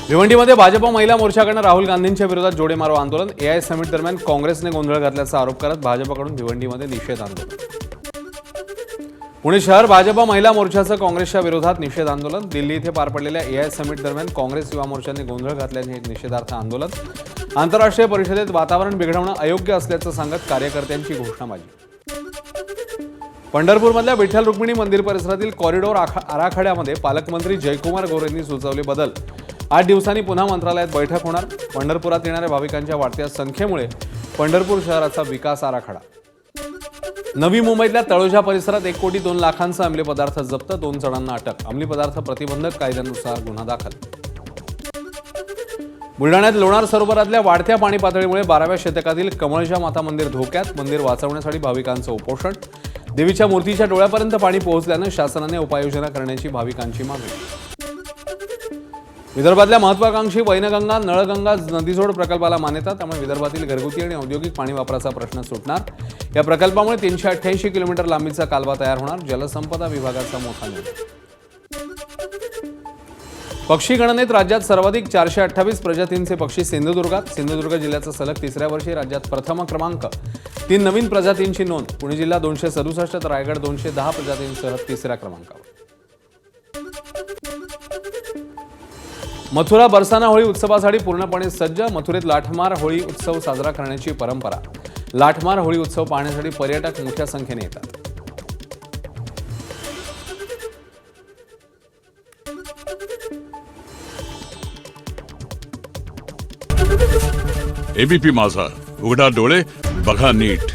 भिवंडीमध्ये भाजप महिला मोर्चाकडून राहुल गांधींच्या विरोधात जोडे मारो आंदोलन। एआय समिट दरम्यान काँग्रेसने गोंधळ घातल्याचा आरोप करत भाजपकडून भिवंडीमध्ये निषेध आंदोलन। पुणे शहर भाजप महिला मोर्चाचं काँग्रेसच्या विरोधात निषेध आंदोलन। दिल्ली येथे पार पडलेल्या एआय समिट दरम्यान काँग्रेस युवा मोर्चाने गोंधळ घातल्याने एक निषेधार्थ आंदोलन। आंतरराष्ट्रीय परिषदेत वातावरण बिघडवणं अयोग्य असल्याचं सांगत कार्यकर्त्यांची घोषणाबाजी। पंढरपूरमधल्या विठ्ठल रुक्मिणी मंदिर परिसरातील कॉरिडॉर आराखड्यामध्ये पालकमंत्री जयकुमार गोरेंनी सुचवले बदल। 8 दिवसांनी पुन्हा मंत्रालयात बैठक होणार। पंढरपुरात येणाऱ्या भाविकांच्या वाढत्या संख्येमुळे पंढरपूर शहराचा विकास आराखडा। नवी मुंबईतल्या तळोजा परिसरात 1 कोटी 2 लाखांचा अंमली पदार्थ जप्त, 2 जणांना अटक। अंमली पदार्थ प्रतिबंधक कायद्यानुसार गुन्हा दाखल। बुलढाण्यात लोणार सरोवरातल्या वाढत्या पाणी पातळीमुळे 12व्या शतकातील कमळजा माता मंदिर धोक्यात। मंदिर वाचवण्यासाठी भाविकांचं उपोषण। देवीच्या मूर्तीच्या डोळ्यापर्यंत पाणी पोहोचल्यानं शासनाने उपाययोजना करण्याची भाविकांची मागणी। विदर्भातल्या महत्वाकांक्षी वैनगंगा नळगंगा नदीजोड प्रकल्पाला मान्यता, त्यामुळे विदर्भातील घरगुती आणि औद्योगिक पाणी वापराचा प्रश्न सुटणार। या प्रकल्पामुळे 388 किलोमीटर लांबीचा कालवा तयार होणार। जलसंपदा विभागाचा मोठा निर्णय। पक्षी गणनेत राज्यात सर्वाधिक 428 प्रजातींचे पक्षी सिंधुदुर्गात। सिंधुदुर्ग जिल्ह्याचा सलग 3ऱ्या वर्षी राज्यात प्रथम क्रमांक। 3 नवीन प्रजातींची नोंद। पुणे जिल्हा 267 तर रायगड 210 प्रजातींसह 3ऱ्या क्रमांकावर। मथुरा बरसाना होळी उत्सवासाठी पूर्णपणे सज्ज। मथुरेत लाठमार होळी उत्सव साजरा करण्याची परंपरा। लाठमार होळी उत्सव पाहण्यासाठी पर्यटक मोठ्या संख्येने येतात। एबीपी माझा, उघडा डोळे बघा नीट।